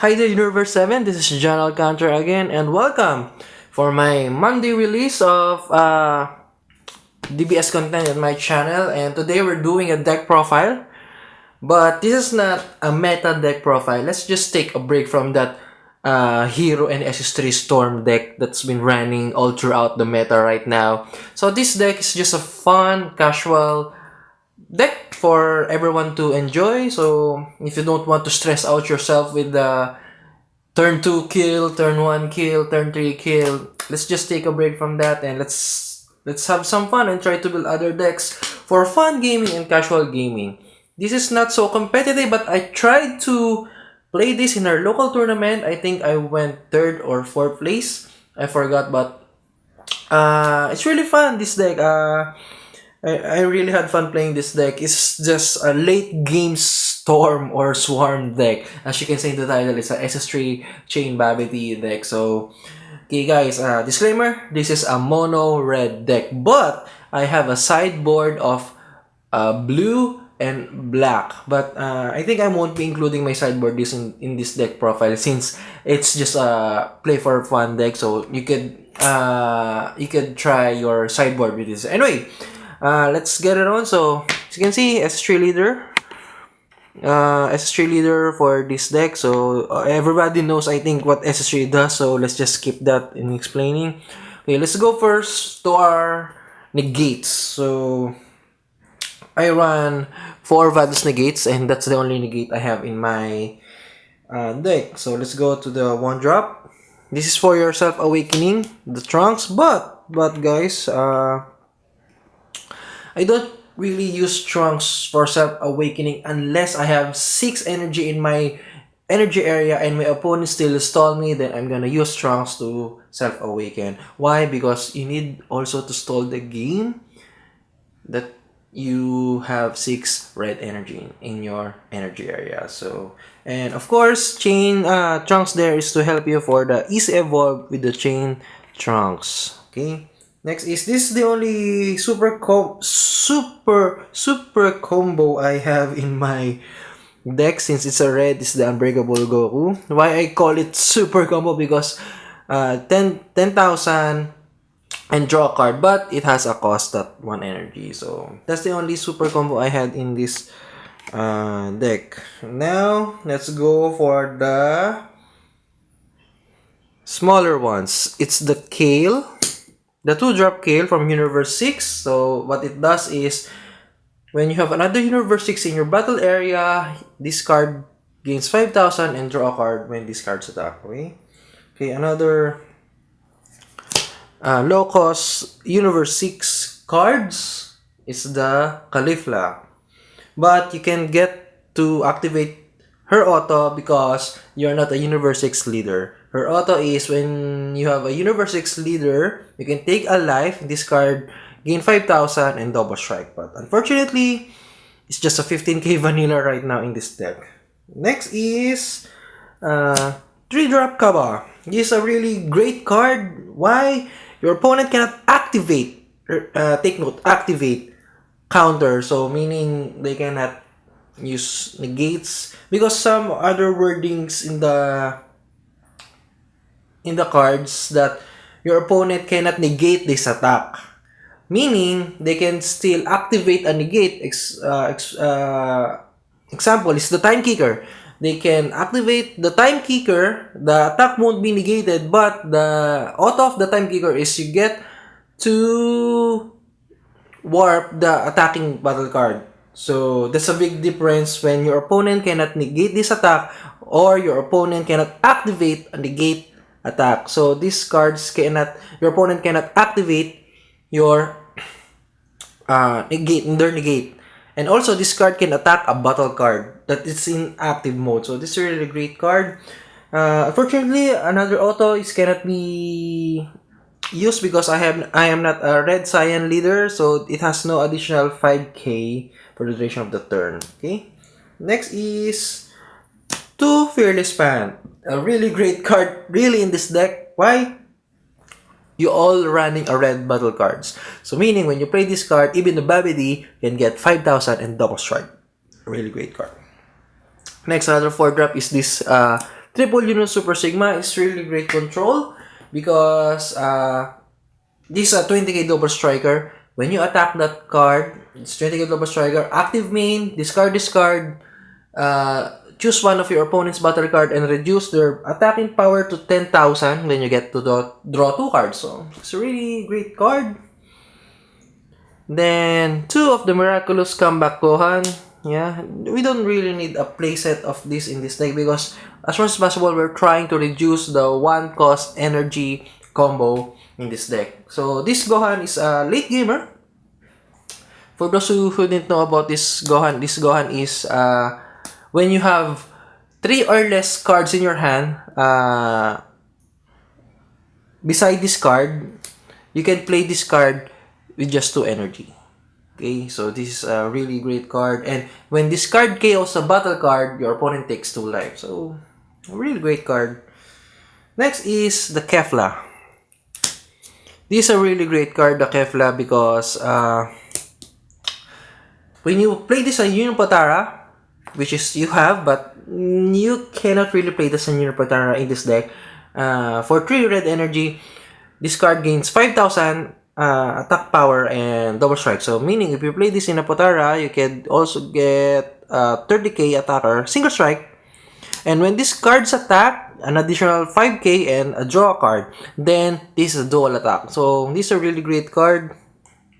Hi there, Universe 7. This is John Alcantara again, and welcome for my Monday release of DBS content on my channel. And today we're doing a deck profile, but this is not a meta deck profile. Let's just take a break from that Hero and SS3 Storm deck that's been running all throughout the meta right now. So this deck is just a fun, casual deck for everyone to enjoy. So if you don't want to stress out yourself with the turn 2 kill, turn 1 kill, turn 3 kill, let's just take a break from that and let's have some fun and try to build other decks for fun gaming and casual gaming. This is not so competitive, but I tried to play this in our local tournament. I think I went 3rd or 4th place. I forgot, but it's really fun, this deck. I really had fun playing this deck. It's just a late game storm or swarm deck. As you can see in the title, it's a SS3 chain Babidi deck. So, okay guys, disclaimer, this is a mono red deck. But I have a sideboard of blue and black. But I think I won't be including my sideboard in this deck profile since it's just a play for fun deck. So you could try your sideboard with this. Anyway, let's get it on. So as you can see, SS3 leader. SS3 leader for this deck. So everybody knows, I think, what SS3 does. So let's just skip that in explaining. Okay, let's go first to our negates. So I run 4 Vadus negates, and that's the only negate I have in my deck. So let's go to the 1-drop. This is for your self-awakening, the Trunks. But guys, I don't really use Trunks for self-awakening unless I have 6 energy in my energy area and my opponent still stall me. Then I'm gonna use Trunks to self-awaken. Why? Because you need also to stall the game that you have 6 red energy in your energy area. So, and of course, chain Trunks there is to help you for the easy evolve with the chain Trunks. Okay. Next is this the only super combo I have in my deck. Since it's a red, it's the Unbreakable Goku. Why I call it super combo? Because 10,000 and draw a card, but it has a cost at 1 energy. So that's the only super combo I had in this deck. Now let's go for the smaller ones. It's the Kale. The 2-drop Kale from Universe 6. So what it does is, when you have another Universe 6 in your battle area, this card gains 5,000 and draw a card when this card's attack. Okay, another low-cost Universe 6 cards is the Caulifla. But you can get to activate her auto because you're not a Universe 6 leader. Her auto is when you have a Universe 6 leader, you can take a life, discard, gain 5,000, and double strike. But unfortunately, it's just a 15k vanilla right now in this deck. Next is 3-drop Kaba. This is a really great card. Why? Your opponent cannot activate, take note, activate counter. So meaning they cannot use negates because some other wordings in the cards that your opponent cannot negate this attack, meaning they can still activate a negate. Example is the Time Kicker. They can activate the Time Kicker, the attack won't be negated, but the auto of the Time Kicker is you get to warp the attacking battle card. So that's a big difference when your opponent cannot negate this attack or your opponent cannot activate a negate attack. So these cards your opponent cannot activate your negate. And also this card can attack a battle card that is in active mode. So this is a really great card. Unfortunately, another auto cannot be used because I am not a red cyan leader, so it has no additional 5k for the duration of the turn. Okay. Next is 2 Fearless Fan. A really great card, really, in this deck. Why? You all running a red battle cards. So meaning when you play this card, even the Babidi can get 5,000 and double strike. A really great card. Next, another 4-drop is this Triple Union Super Sigma is really great control because this is a 20k double striker. When you attack that card, it's 20k double striker, active main, discard, choose one of your opponent's battle card and reduce their attacking power to 10,000. Then you get to draw 2 cards. So it's a really great card. Then 2 of the Miraculous Comeback Gohan. Yeah, we don't really need a playset of this in this deck because as much as possible, we're trying to reduce the 1 cost energy combo in this deck. So this Gohan is a late gamer. For those who didn't know about this Gohan is when you have 3 or less cards in your hand, beside this card, you can play this card with just 2 energy. Okay, so this is a really great card. And when this card KOs a battle card, your opponent takes 2 life. So, a really great card. Next is the Kefla. This is a really great card, the Kefla, because when you play this on Union Potara, which is you have, but you cannot really play this on Union Potara in this deck. For 3 red energy, this card gains 5,000 attack power and double strike. So meaning if you play this in a Potara, you can also get 30k attacker, single strike. And when these cards attack, an additional 5k and a draw card. Then this is a dual attack. So this is a really great card.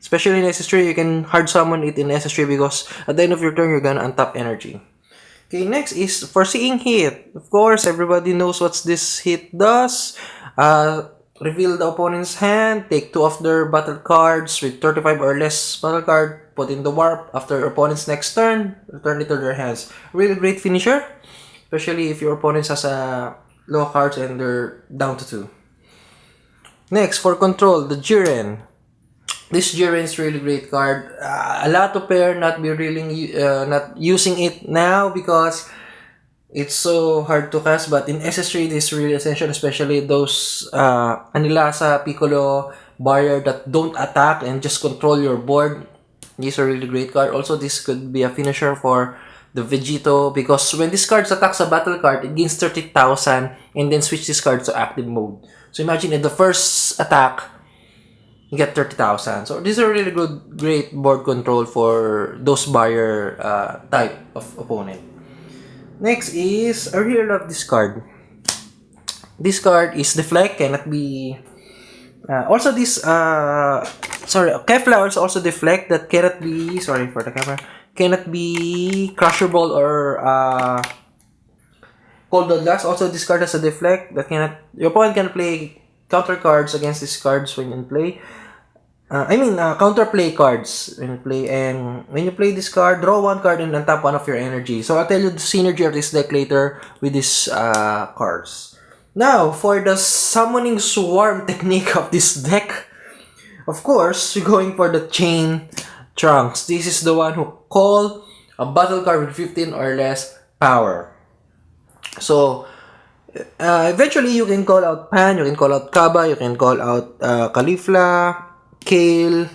Especially in SS3, you can hard summon it in SS3 because at the end of your turn, you're gonna untap energy. Okay, next is Foreseeing Hit. Of course, everybody knows what this hit does. Reveal the opponent's hand, take 2 of their battle cards with 35 or less battle card, put in the warp after your opponent's next turn, return it to their hands. Really great finisher, especially if your opponent has low cards and they're down to 2. Next, for control, the Jiren. This Jiren is really great card. A lot of player not using it now because it's so hard to cast, but in SS3 this is really essential, especially those Anilasa, Piccolo, Barrier that don't attack and just control your board. These are really great card. Also, this could be a finisher for the Vegito because when this card attacks a battle card, it gains 30,000 and then switch this card to active mode. So imagine in the first attack, you get 30,000. So this is a really great board control for those Barrier type of opponent. Next is, I really love this card. This card is Deflect, cannot be... also this, Kefla is also Deflect, that cannot be, sorry for the camera, cannot be Crusher Ball or Cold Blood Glass. Also this card has a Deflect, that cannot, your opponent can play counter cards against these cards when you play. Counter play cards when you play, and when you play this card, draw 1 card and untap 1 of your energy. So I'll tell you the synergy of this deck later with these cards. Now, for the Summoning Swarm technique of this deck, of course, we're going for the Chain Trunks. This is the one who call a battle card with 15 or less power. So, eventually you can call out Pan, you can call out Kaba, you can call out Caulifla, Kale,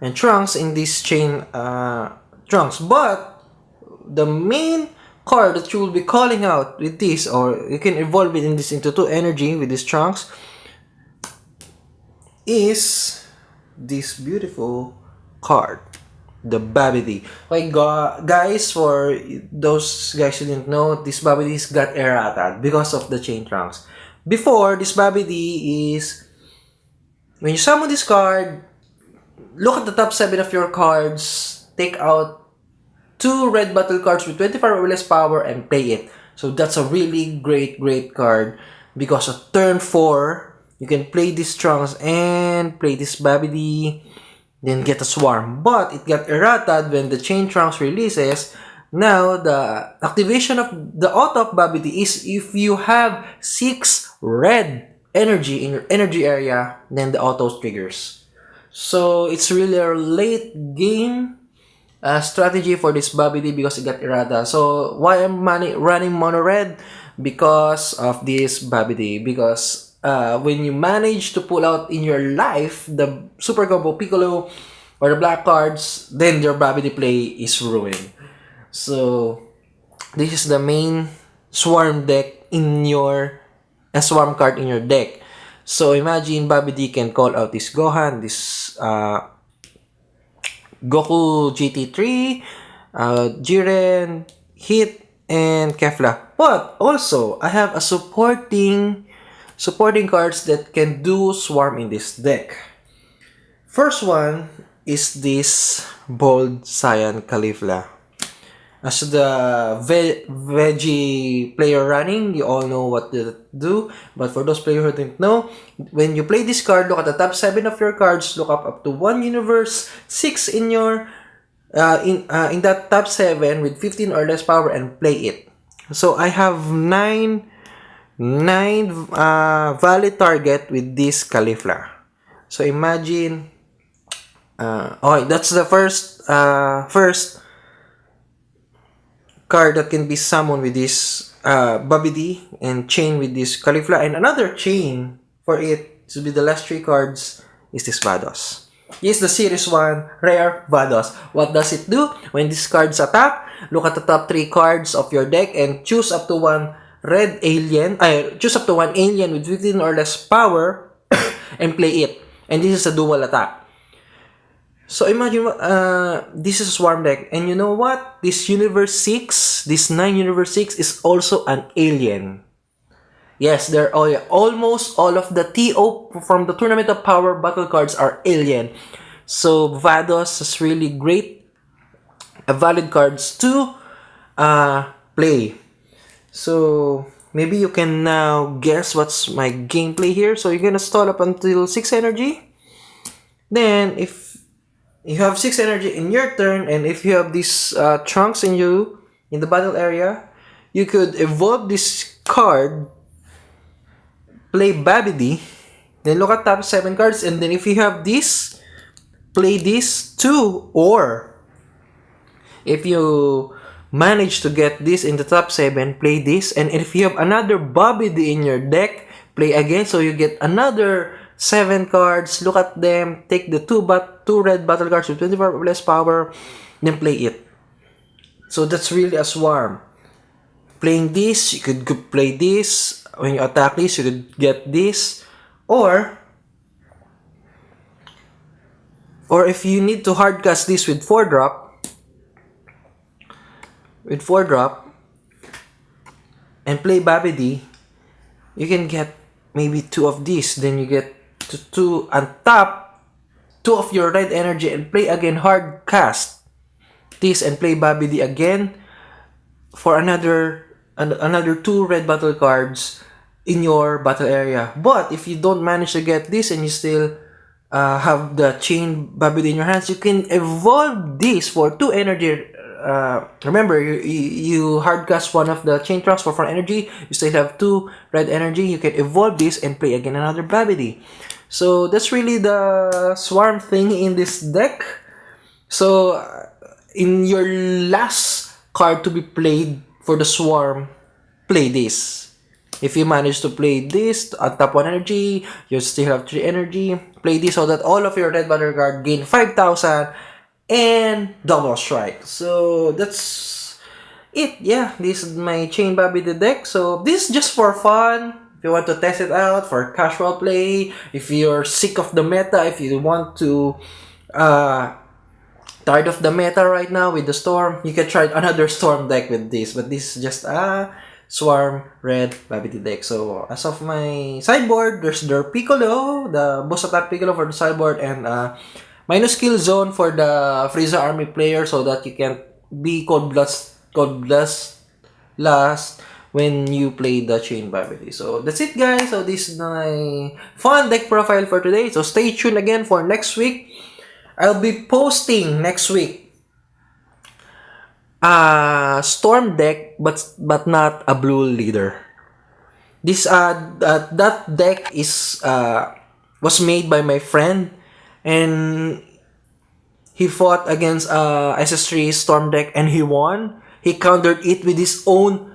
and Trunks in this chain Trunks. But the main card that you will be calling out with this, or you can evolve it in this into 2 energy with this Trunks, is this beautiful card, the Babidi. Okay, guys, for those guys who didn't know, this Babidi's got errata because of the chain Trunks. Before, this Babidi is, when you summon this card, look at the top 7 of your cards, take out 2 red battle cards with 25 or less power and play it. So that's a really great card because at turn 4, you can play this Trunks and play this Babidi, then get a Swarm. But it got errated when the Chain Trunks releases. Now, the activation of the auto of Babidi is if you have 6 red energy in your energy area, then the auto triggers. So it's really a late game strategy for this Babidi because it got errata. So why I'm running mono red? Because of this Babidi. Because when you manage to pull out in your life the super combo Piccolo or the black cards, then your Babidi play is ruined. So this is the main Swarm deck in your a Swarm card in your deck. So imagine Babidi can call out this Gohan, this Goku GT3, Jiren, Hit, and Kefla. But also, I have a supporting cards that can do Swarm in this deck. First one is this Bold Cyan Caulifla. As the veggie player running, you all know what to do. But for those players who didn't know, when you play this card, look at the top 7 of your cards, look up to 1 universe, 6 in your in that top 7 with 15 or less power and play it. So I have 9 valid target with this Caulifla. So imagine okay, that's the first card that can be summoned with this Babidi and chain with this Caulifla, and another chain for it to be the last 3 cards is this Vados. This is the series 1 rare Vados. What does it do? When these cards attack, look at the top 3 cards of your deck and choose up to 1 red alien, choose up to 1 alien with 15 or less power and play it. And this is a dual attack. So imagine this is a Swarm deck, and you know what? This Universe 6, this 9 Universe 6 is also an alien. Yes, they're almost all of the TO from the Tournament of Power battle cards are alien. So Vados is really great, valid cards to play. So maybe you can now guess what's my gameplay here. So you're gonna stall up until 6 energy. Then if you have 6 energy in your turn, and if you have these trunks in the battle area, you could evolve this card, play Babidi, then look at top 7 cards, and then if you have this, play this too. Or if you manage to get this in the top 7, play this, and if you have another Babidi in your deck, play again, so you get another 7 cards. Look at them, take the 2 red battle cards with 24 or less power, then play it. So that's really a Swarm. Playing this, you could play this. When you attack this, you could get this. Or if you need to hardcast this with 4-drop, and play Babidi, you can get maybe 2 of these. Then you get to 2 and tap 2 of your red energy and play again hard cast this and play Babidi again for another 2 red battle cards in your battle area. But if you don't manage to get this and you still have the chain Babidi in your hands, you can evolve this for 2 energy. Remember, you hardcast one of the chain trunks for 4 energy, you still have 2 red energy, you can evolve this and play again another Babidi. So that's really the Swarm thing in this deck. So in your last card to be played for the Swarm, play this. If you manage to play this at top 1 energy, you still have 3 energy, play this so that all of your red battle card gain 5,000 and double strike. So that's it. Yeah, this is my chain Babidi deck. So this is just for fun. If you want to test it out for casual play, if you're sick of the meta, if you want to tired of the meta right now with the Storm, you can try another Storm deck with this. But this is just a Swarm red Babidi deck. So as of my sideboard, there's their Piccolo, the boss attack Piccolo for the sideboard, and minus kill zone for the Frieza army player, so that you can be Cold Blast last when you play the chain Babidi. So that's it, guys. So this is my fun deck profile for today. So stay tuned again for next week. I'll be posting next week Storm deck, but not a blue leader. This that deck is was made by my friend, and he fought against SS3 Storm deck and he won. He countered it with his own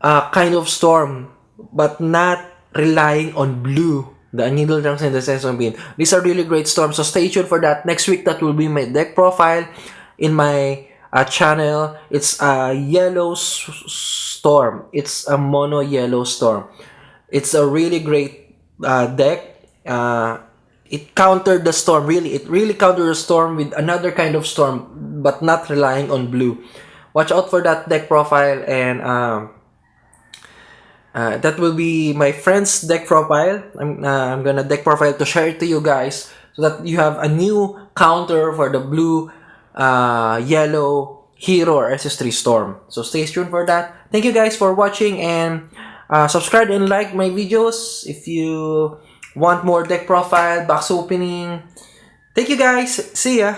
kind of Storm, but not relying on blue. The Needle Drums and the Sesame Bean. These are really great Storms, so stay tuned for that. Next week, that will be my deck profile in my channel. It's a yellow Storm. It's a mono yellow Storm. It's a really great deck. It countered the Storm, really. It really countered the Storm with another kind of Storm, but not relying on blue. Watch out for that deck profile, and that will be my friend's deck profile. I'm gonna deck profile to share it to you guys so that you have a new counter for the blue, yellow hero or SS3 Storm. So stay tuned for that. Thank you guys for watching, and subscribe and like my videos if you want more deck profile, box opening. Thank you guys. See ya.